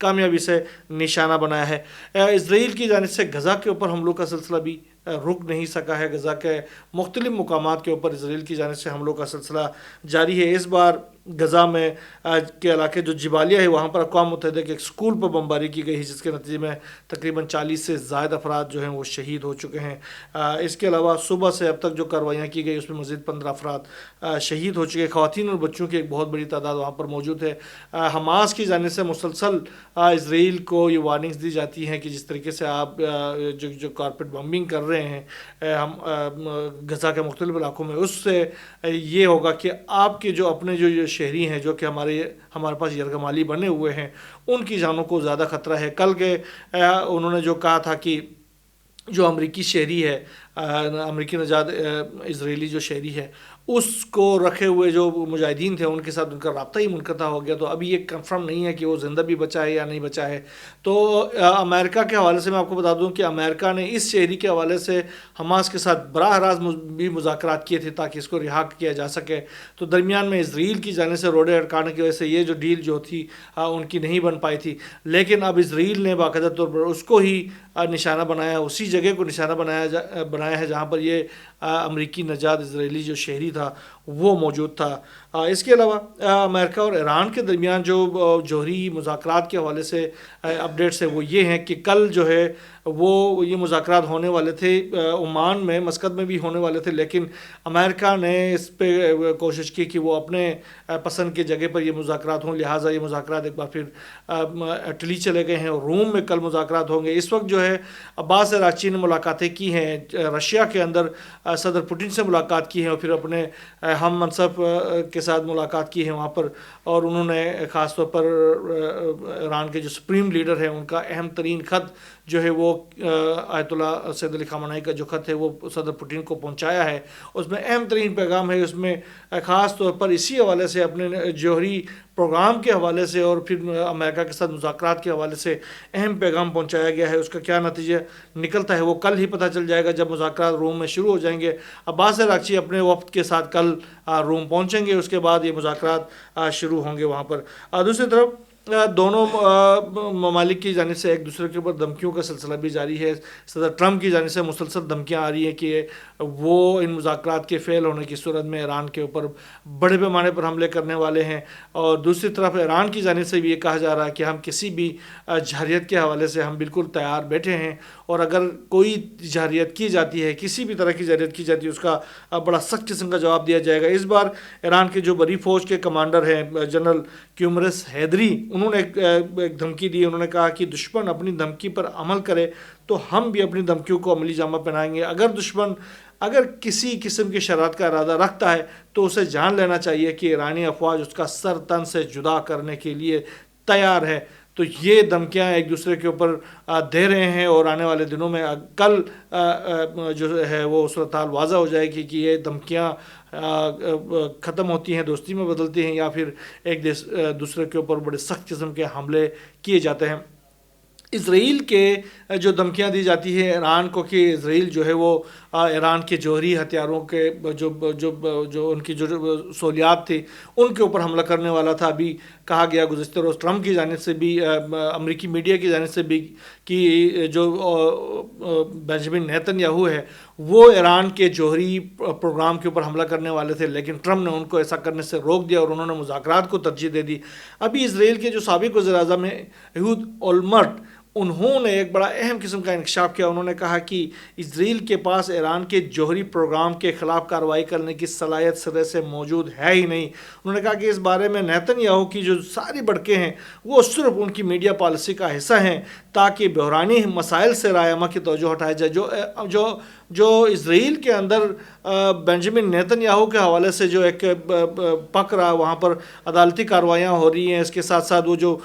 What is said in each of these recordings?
کامیابی سے نشانہ بنایا ہے۔ اسرائیل کی جانب سے غزہ کے اوپر حملوں کا سلسلہ بھی رک نہیں سکا ہے۔ غزہ کے مختلف مقامات کے اوپر اسرائیل کی جانب سے حملوں کا سلسلہ جاری ہے۔ اس بار غزہ میں کے علاقے جو جبالیہ ہے وہاں پر اقوام متحدہ کے ایک اسکول پر بمباری کی گئی ہے، جس کے نتیجے میں تقریباً 40 سے زائد افراد جو ہیں وہ شہید ہو چکے ہیں۔ اس کے علاوہ صبح سے اب تک جو کارروائیاں کی گئی اس میں مزید 15 افراد شہید ہو چکے، خواتین اور بچوں کی ایک بہت بڑی تعداد وہاں پر موجود ہے۔ حماس کی جانب سے مسلسل اسرائیل کو یہ وارننگز دی جاتی ہیں کہ جس طریقے سے آپ جو کارپیٹ بمبنگ کر رہے ہیں ہم غزہ کے مختلف علاقوں میں، اس سے یہ ہوگا کہ آپ کے جو اپنے جو شہری ہیں جو کہ ہمارے پاس یرغمالی بنے ہوئے ہیں ان کی جانوں کو زیادہ خطرہ ہے۔ کل کے انہوں نے جو کہا تھا کہ جو امریکی شہری ہے، امریکی نژاد اسرائیلی جو شہری ہے، اس کو رکھے ہوئے جو مجاہدین تھے ان کے ساتھ ان کا رابطہ ہی منقطع ہو گیا، تو ابھی یہ کنفرم نہیں ہے کہ وہ زندہ بھی بچا ہے یا نہیں بچا ہے۔ تو امریکہ کے حوالے سے میں آپ کو بتا دوں کہ امریکہ نے اس شہری کے حوالے سے حماس کے ساتھ براہ راست بھی مذاکرات کیے تھے تاکہ اس کو رہا کیا جا سکے، تو درمیان میں اسرائیل کی جانب سے روڑے اٹکانے کی وجہ سے یہ جو ڈیل جو تھی ان کی نہیں بن پائی تھی، لیکن اب اسرائیل نے باقاعدہ طور پر اس کو ہی نشانہ بنایا، اسی جگہ کو نشانہ بنایا ہے جہاں پر یہ امریکی نژاد اسرائیلی جو شہری تھا وہ موجود تھا۔ اس کے علاوہ امریکہ اور ایران کے درمیان جو جوہری مذاکرات کے حوالے سے اپڈیٹس ہے وہ یہ ہیں کہ کل جو ہے وہ یہ مذاکرات ہونے والے تھے عمان میں، مسقط میں بھی ہونے والے تھے، لیکن امریکہ نے اس پہ کوشش کی کہ وہ اپنے پسند کی جگہ پر یہ مذاکرات ہوں، لہٰذا یہ مذاکرات ایک بار پھر اٹلی چلے گئے ہیں اور روم میں کل مذاکرات ہوں گے۔ اس وقت جو ہے عباس اراغچی نے ملاقاتیں کی ہیں، رشیا کے اندر صدر پوٹن سے ملاقات کی ہے اور پھر اپنے ہم منصب کے ساتھ ملاقات کی ہے وہاں پر، اور انہوں نے خاص طور پر ایران کے جو سپریم لیڈر ہیں ان کا اہم ترین خط جو ہے وہ آیت اللہ سید علی خامنہ ای کا جو خط ہے وہ صدر پوٹن کو پہنچایا ہے۔ اس میں اہم ترین پیغام ہے، اس میں خاص طور پر اسی حوالے سے اپنے جوہری پروگرام کے حوالے سے اور پھر امریکہ کے ساتھ مذاکرات کے حوالے سے اہم پیغام پہنچایا گیا ہے۔ اس کا کیا نتیجہ نکلتا ہے وہ کل ہی پتہ چل جائے گا جب مذاکرات روم میں شروع ہو جائیں گے۔ عباس اراغچی اپنے وفد کے ساتھ کل روم پہنچیں گے، اس کے بعد یہ مذاکرات شروع ہوں گے وہاں پر۔ دوسری طرف دونوں ممالک کی جانب سے ایک دوسرے کے اوپر دھمکیوں کا سلسلہ بھی جاری ہے۔ صدر ٹرمپ کی جانب سے مسلسل دھمکیاں آ رہی ہیں کہ وہ ان مذاکرات کے فیل ہونے کی صورت میں ایران کے اوپر بڑے پیمانے پر حملے کرنے والے ہیں، اور دوسری طرف ایران کی جانب سے بھی یہ کہا جا رہا ہے کہ ہم کسی بھی جارحیت کے حوالے سے ہم بالکل تیار بیٹھے ہیں، اور اگر کوئی جارحیت کی جاتی ہے، کسی بھی طرح کی جارحیت کی جاتی ہے، اس کا بڑا سخت قسم کا جواب دیا جائے گا۔ اس بار ایران کے جو بڑی فوج کے کمانڈر ہیں جنرل کیومرس حیدری، انہوں نے ایک دھمکی دی، انہوں نے کہا کہ دشمن اپنی دھمکی پر عمل کرے تو ہم بھی اپنی دھمکیوں کو عملی جامہ پہنائیں گے۔ اگر دشمن کسی قسم کی شرارت کا ارادہ رکھتا ہے تو اسے جان لینا چاہیے کہ ایرانی افواج اس کا سر تن سے جدا کرنے کے لیے تیار ہے۔ تو یہ دھمکیاں ایک دوسرے کے اوپر دے رہے ہیں، اور آنے والے دنوں میں کل جو ہے وہ صورتحال واضح ہو جائے گی کہ یہ دھمکیاں ختم ہوتی ہیں، دوستی میں بدلتی ہیں، یا پھر ایک دوسرے کے اوپر بڑے سخت قسم کے حملے کیے جاتے ہیں۔ اسرائیل کے جو دھمکیاں دی جاتی ہے ایران کو کہ اسرائیل جو ہے وہ ایران کے جوہری ہتھیاروں کے جو ان کی جو سہولیات تھی ان کے اوپر حملہ کرنے والا تھا۔ ابھی کہا گیا گزشتہ روز ٹرمپ کی جانب سے بھی، امریکی میڈیا کی جانب سے بھی، کہ جو بنجمن نیتن یاہو ہے وہ ایران کے جوہری پروگرام کے اوپر حملہ کرنے والے تھے، لیکن ٹرمپ نے ان کو ایسا کرنے سے روک دیا اور انہوں نے مذاکرات کو ترجیح دے دی۔ ابھی اسرائیل کے جو سابق وزیر اعظم ہیں ایہود اولمرٹ، انہوں نے ایک بڑا اہم قسم کا انکشاف کیا۔ انہوں نے کہا کہ اسرائیل کے پاس ایران کے جوہری پروگرام کے خلاف کارروائی کرنے کی صلاحیت سرے سے موجود ہے ہی نہیں۔ انہوں نے کہا کہ اس بارے میں نیتن یاہو کی جو ساری بڑکیں ہیں وہ صرف ان کی میڈیا پالیسی کا حصہ ہیں تاکہ بحرانی مسائل سے رائے کی توجہ ہٹایا جائے۔ جو اسرائیل کے اندر بنجمن نیتن یاہو کے حوالے سے جو ایک پک رہا، وہاں پر عدالتی کارروائیاں ہو رہی ہیں، اس کے ساتھ ساتھ وہ جو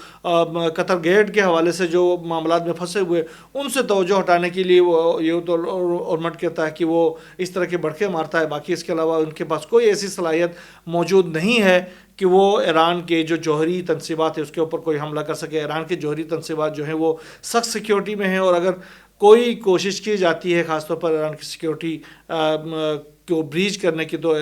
قطر گیٹ کے حوالے سے جو معاملات میں پھنسے ہوئے ان سے توجہ ہٹانے کے لیے وہ یہ تو اولمرٹ کہتا ہے کہ وہ اس طرح کے بڑکے مارتا ہے، باقی اس کے علاوہ ان کے پاس کوئی ایسی صلاحیت موجود نہیں ہے کہ وہ ایران کے جو جوہری تنصیبات ہے اس کے اوپر کوئی حملہ کر سکے۔ ایران کے جوہری تنصیبات جو ہیں وہ سخت سیکیورٹی میں ہیں، اور اگر کوئی کوشش کی جاتی ہے خاص طور پر ایران کی سیکیورٹی کو بریچ کرنے کی، تو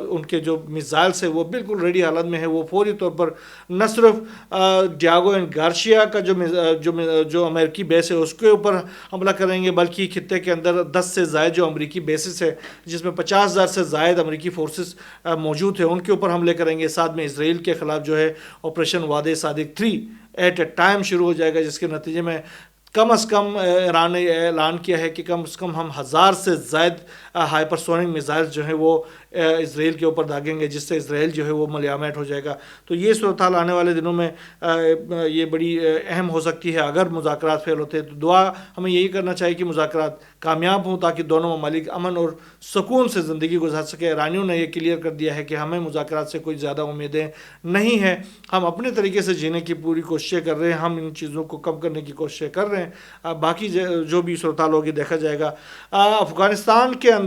ان کے جو میزائلس ہیں وہ بالکل ریڈی حالت میں ہے، وہ فوری طور پر نہ صرف ڈیاگو اینڈ گارشیا کا جو امریکی بیس ہے اس کے اوپر حملہ کریں گے، بلکہ خطے کے اندر 10 سے زائد جو امریکی بیسز ہے جس میں 50,000 سے زائد امریکی فورسز موجود ہیں ان کے اوپر حملے کریں گے۔ ساتھ میں اسرائیل کے خلاف جو ہے آپریشن وعدہ صادق 3 ایٹ اے ٹائم شروع ہو جائے گا، جس کے نتیجے میں کم از کم ایران نے اعلان کیا ہے کہ کم از کم ہم 1000 سے زائد ہائپرسونک میزائل جو ہیں وہ اسرائیل کے اوپر داغیں گے، جس سے اسرائیل جو ہے وہ ملیامت ہو جائے گا۔ تو یہ صورتحال آنے والے دنوں میں یہ بڑی اہم ہو سکتی ہے اگر مذاکرات فیل ہوتے ہیں۔ تو دعا ہمیں یہی کرنا چاہیے کہ مذاکرات کامیاب ہوں تاکہ دونوں ممالک امن اور سکون سے زندگی گزار سکے۔ ایرانیوں نے یہ کلیئر کر دیا ہے کہ ہمیں مذاکرات سے کوئی زیادہ امیدیں نہیں ہیں، ہم اپنے طریقے سے جینے کی پوری کوششیں کر رہے ہیں، ہم ان چیزوں کو کم کرنے کی کوششیں کر رہے ہیں، باقی جو بھی صورتحال ہوگی دیکھا جائے گا۔ افغانستان کے اندر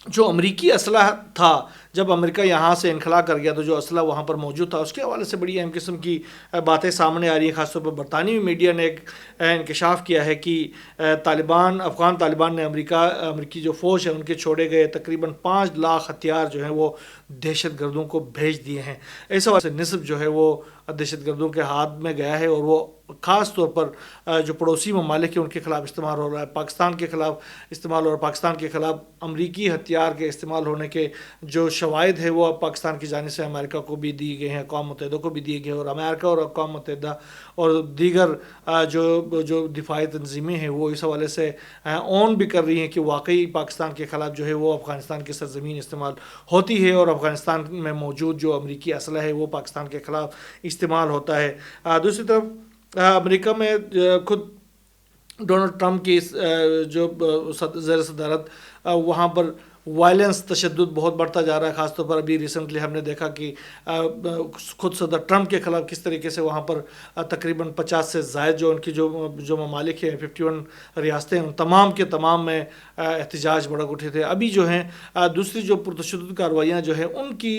جو امریکی اسلحہ تھا، جب امریکہ یہاں سے انخلا کر گیا تو جو اسلحہ وہاں پر موجود تھا اس کے حوالے سے بڑی اہم قسم کی باتیں سامنے آ رہی ہیں۔ خاص طور پر برطانوی میڈیا نے ایک انکشاف کیا ہے کہ افغان طالبان نے امریکی جو فوج ہے ان کے چھوڑے گئے تقریباً 5 لاکھ ہتھیار جو ہیں وہ دہشت گردوں کو بھیج دیے ہیں۔ اس حوالے سے نصف جو ہے وہ دہشت گردوں کے ہاتھ میں گیا ہے، اور وہ خاص طور پر جو پڑوسی ممالک ہیں ان کے خلاف استعمال ہو رہا ہے، پاکستان کے خلاف استعمال ہو رہا ہے۔ پاکستان کے خلاف امریکی ہتھیار کے استعمال ہونے کے جو شواہد ہے وہ پاکستان کی جانب سے امریکہ کو بھی دیے گئے ہیں، اقوام متحدہ کو بھی دیے گئے ہیں، اور امریکہ اور اقوام متحدہ اور دیگر جو دفاعی تنظیمیں ہیں وہ اس حوالے سے اون بھی کر رہی ہیں کہ واقعی پاکستان کے خلاف جو ہے وہ افغانستان کی سرزمین استعمال ہوتی ہے، اور افغانستان میں موجود جو امریکی اسلحہ ہے وہ پاکستان کے خلاف استعمال ہوتا ہے۔ دوسری طرف امریکہ میں خود ڈونلڈ ٹرمپ کی جو زیر صدارت وہاں پر وائلنس تشدد بہت بڑھتا جا رہا ہے۔ خاص طور پر ابھی ریسنٹلی ہم نے دیکھا کہ خود صدر ٹرمپ کے خلاف کس طریقے سے وہاں پر تقریباً 50 سے زائد جو ان کی جو ممالک ہیں 51 ریاستیں ان تمام کے تمام میں احتجاج بڑک اٹھے تھے۔ ابھی جو ہیں دوسری جو پرتشدد کارروائیاں جو ہیں ان کی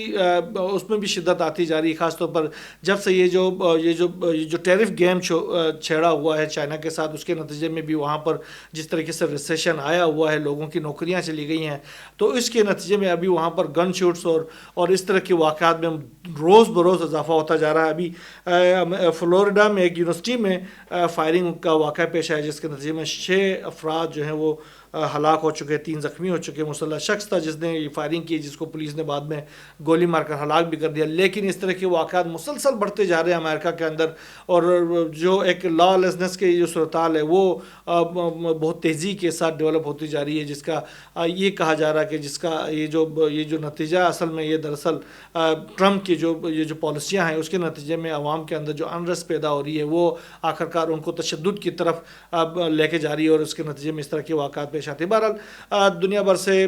اس میں بھی شدت آتی جا رہی ہے۔ خاص طور پر جب سے یہ جو ٹیرف گیم چھیڑا ہوا ہے چائنا کے ساتھ، اس کے نتیجے میں بھی وہاں پر جس طریقے سے ریسیشن آیا ہوا ہے، لوگوں کی نوکریاں چلی گئی ہیں، تو اس کے نتیجے میں ابھی وہاں پر گن شوٹس اور اس طرح کے واقعات میں روز بروز اضافہ ہوتا جا رہا ہے۔ ابھی فلوریڈا میں ایک یونیورسٹی میں فائرنگ کا واقعہ پیش آیا جس کے نتیجے میں 6 افراد جو ہیں وہ ہلاک ہو چکے، 3 زخمی ہو چکے۔ مسلح شخص تھا جس نے یہ فائرنگ کی، جس کو پولیس نے بعد میں گولی مار کر ہلاک بھی کر دیا۔ لیکن اس طرح کے واقعات مسلسل بڑھتے جا رہے ہیں امریکہ کے اندر، اور جو ایک لا لیسنس کی جو صورتحال ہے وہ بہت تیزی کے ساتھ ڈیولپ ہوتی جا رہی ہے، جس کا یہ کہا جا رہا ہے کہ جس کا یہ جو نتیجہ اصل میں یہ دراصل ٹرمپ کی جو پالیسیاں ہیں اس کے نتیجے میں عوام کے اندر جو انرس پیدا ہو رہی ہے وہ آخرکار ان کو تشدد کی طرف لے کے جا رہی ہے، اور اس کے نتیجے میں اس طرح کے واقعات پیش آتے ہیں۔ بہرحال دنیا بھر سے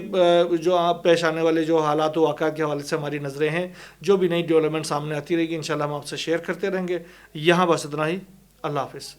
جو پیش آنے والے جو حالات و واقعات کے حوالے سے ہماری نظریں ہیں، جو بھی نئی ڈیولپمنٹ سامنے آتی رہے گی انشاءاللہ ہم آپ سے شیئر کرتے رہیں گے۔ یہاں بس اتنا ہی، اللہ حافظ۔